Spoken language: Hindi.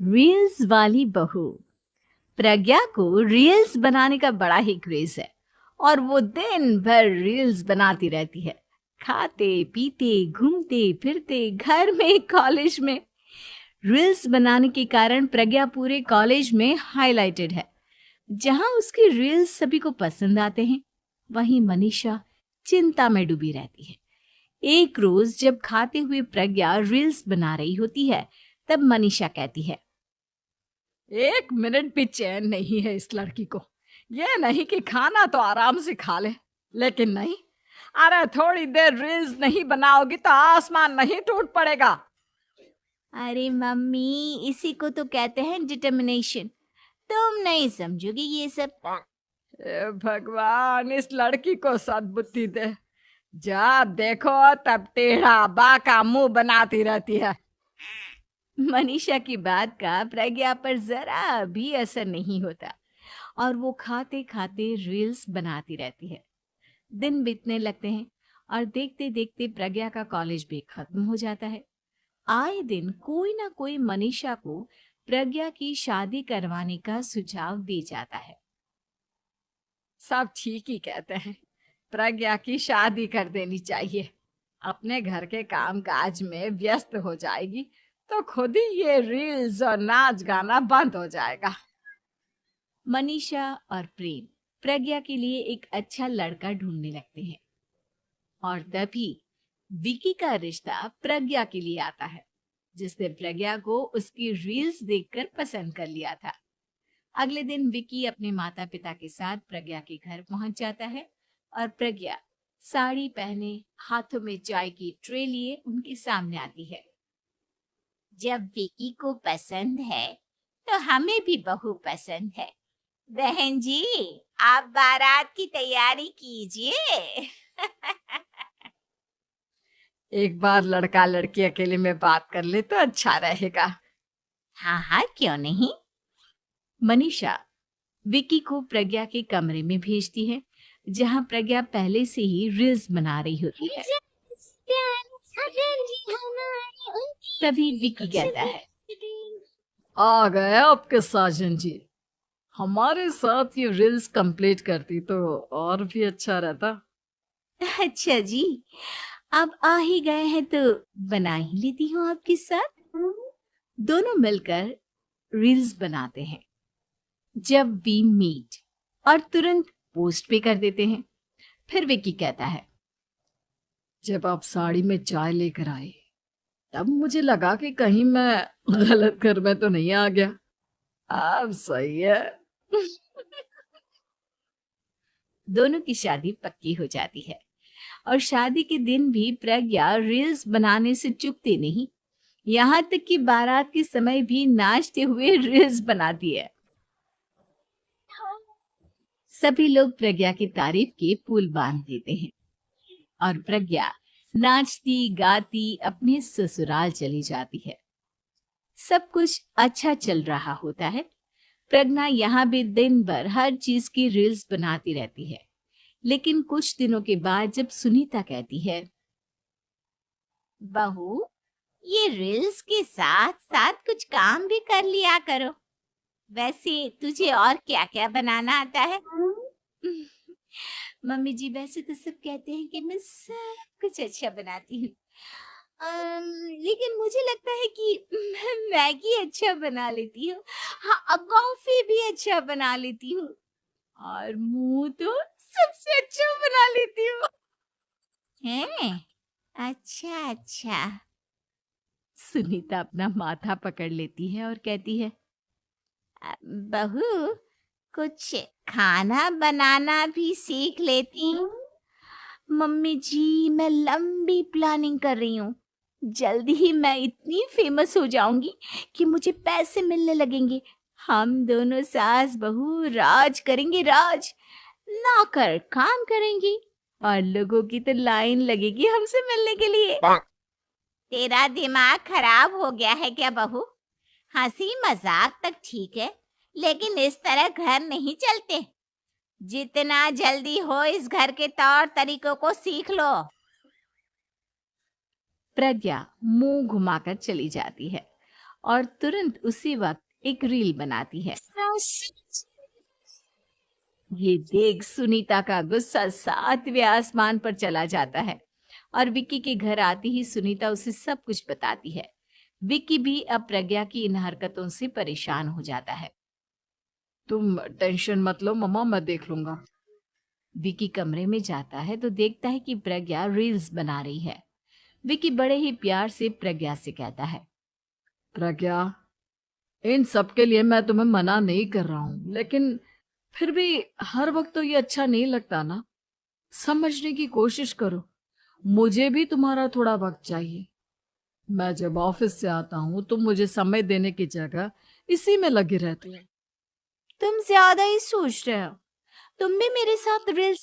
रील्स वाली बहू। प्रज्ञा को रील्स बनाने का बड़ा ही क्रेज है और वो दिन भर रील्स बनाती रहती है। खाते पीते घूमते फिरते घर में कॉलेज में रील्स बनाने के कारण प्रज्ञा पूरे कॉलेज में हाईलाइटेड है। जहां उसकी रील्स सभी को पसंद आते हैं, वहीं मनीषा चिंता में डूबी रहती है। एक रोज जब खाते हुए प्रज्ञा रील्स बना रही होती है, तब मनीषा कहती है, 1 मिनट भी चैन नहीं है इस लड़की को। ये नहीं कि खाना तो आराम से खा ले, लेकिन नहीं, अरे थोड़ी देर रील्स नहीं बनाओगी तो आसमान नहीं टूट पड़ेगा। अरे मम्मी, इसी को तो कहते हैं डिटर्मिनेशन। तुम नहीं समझोगी ये सब। भगवान, इस लड़की को सद्बुद्धि दे। जब देखो तब टेढ़ा बाका मुंह बनाती रहती है। मनीषा की बात का प्रज्ञा पर जरा भी असर नहीं होता और वो खाते खाते रील्स बनाती रहती है। दिन बीतने लगते हैं और देखते देखते प्रज्ञा का कॉलेज भी खत्म हो जाता है। आए दिन कोई ना कोई मनीषा को प्रज्ञा की शादी करवाने का सुझाव दे जाता है। सब ठीक ही कहते हैं, प्रज्ञा की शादी कर देनी चाहिए। अपने घर के काम काज में व्यस्त हो जाएगी तो खुद ही ये रील्स और नाच गाना बंद हो जाएगा। मनीषा और प्रेम प्रज्ञा के लिए एक अच्छा लड़का ढूंढने लगते हैं और तभी विकी का रिश्ता प्रज्ञा के लिए आता है, जिसने प्रज्ञा को उसकी रील्स देखकर पसंद कर लिया था। अगले दिन विकी अपने माता पिता के साथ प्रज्ञा के घर पहुंच जाता है और प्रज्ञा साड़ी पहने हाथों में चाय की ट्रे लिए उनके सामने आती है। जब विकी को पसंद है तो हमें भी बहू पसंद है। बहन जी, आप बारात की तैयारी कीजिए। एक बार लड़का लड़की अकेले में बात कर ले तो अच्छा रहेगा। हाँ हाँ, क्यों नहीं। मनीषा विकी को प्रज्ञा के कमरे में भेजती है, जहाँ प्रज्ञा पहले से ही रील्स बना रही होती है। तभी विकी कहता है, आ गए आपके साजन जी। हमारे साथ ये रील्स कंप्लीट करती तो और भी अच्छा रहता। अच्छा जी, अब आ ही गए हैं तो बना ही लेती हूँ आपके साथ। दोनों मिलकर रील्स बनाते हैं। जब वी मीट और तुरंत पोस्ट भी कर देते हैं। फिर विकी कहता है, जब आप साड़ी में चाय लेकर आए तब मुझे लगा कि कहीं मैं गलत घर में तो नहीं आ गया। अब सही है। दोनों की शादी पक्की हो जाती है और शादी के दिन भी प्रज्ञा रील्स बनाने से चूकती नहीं। यहाँ तक कि बारात के समय भी नाचते हुए रील्स बनाती है। सभी लोग प्रज्ञा की तारीफ के पुल बांध देते हैं और प्रज्ञा नाचती गाती अपने ससुराल चली जाती है। सब कुछ अच्छा चल रहा होता है। प्रज्ञा यहाँ भी दिन भर हर चीज की रील्स बनाती रहती है। लेकिन कुछ दिनों के बाद जब सुनीता कहती है, बहू, ये रील्स के साथ साथ कुछ काम भी कर लिया करो। वैसे तुझे और क्या क्या बनाना आता है? मम्मी जी, वैसे तो सब कहते हैं कि मैं सब कुछ अच्छा बनाती हूँ, लेकिन मुझे लगता है कि मैं मैगी अच्छा बना लेती हूँ। हाँ, कॉफी भी अच्छा बना लेती हूँ और मुंह तो सबसे अच्छा बना लेती हूँ। हैं? अच्छा अच्छा। सुनीता अपना माथा पकड़ लेती है और कहती है, बहू, कुछ खाना बनाना भी सीख लेती हूँ। मम्मी जी, मैं लंबी प्लानिंग कर रही हूँ। जल्दी ही मैं इतनी फेमस हो जाऊंगी कि मुझे पैसे मिलने लगेंगे। हम दोनों सास बहू राज करेंगे, राज। नौकर काम करेंगी और लोगों की तो लाइन लगेगी हमसे मिलने के लिए। तेरा दिमाग खराब हो गया है क्या बहू? हंसी मजाक तक ठीक है, लेकिन इस तरह घर नहीं चलते। जितना जल्दी हो इस घर के तौर तरीकों को सीख लो। प्रज्ञा मुंह घुमाकर चली जाती है और तुरंत उसी वक्त एक रील बनाती है। ये देख सुनीता का गुस्सा सातवें आसमान पर चला जाता है और विक्की के घर आते ही सुनीता उसे सब कुछ बताती है। विक्की भी अब प्रज्ञा की इन हरकतों से परेशान हो जाता है। तुम टेंशन मत लो मम्मा, मैं देख लूंगा। विक्की कमरे में जाता है तो देखता है कि प्रज्ञा रील्स बना रही है। विक्की बड़े ही प्यार से प्रज्ञा से कहता है, प्रज्ञा, इन सब के लिए मैं तुम्हें मना नहीं कर रहा हूँ, लेकिन फिर भी हर वक्त तो ये अच्छा नहीं लगता ना। समझने की कोशिश करो, मुझे भी तुम्हारा थोड़ा वक्त चाहिए। मैं जब ऑफिस से आता हूँ तुम मुझे समय देने की जगह इसी में लगे रहते हो। तुम ज्यादा ही सोच रहे हो। तुम भी मेरे साथ रील्स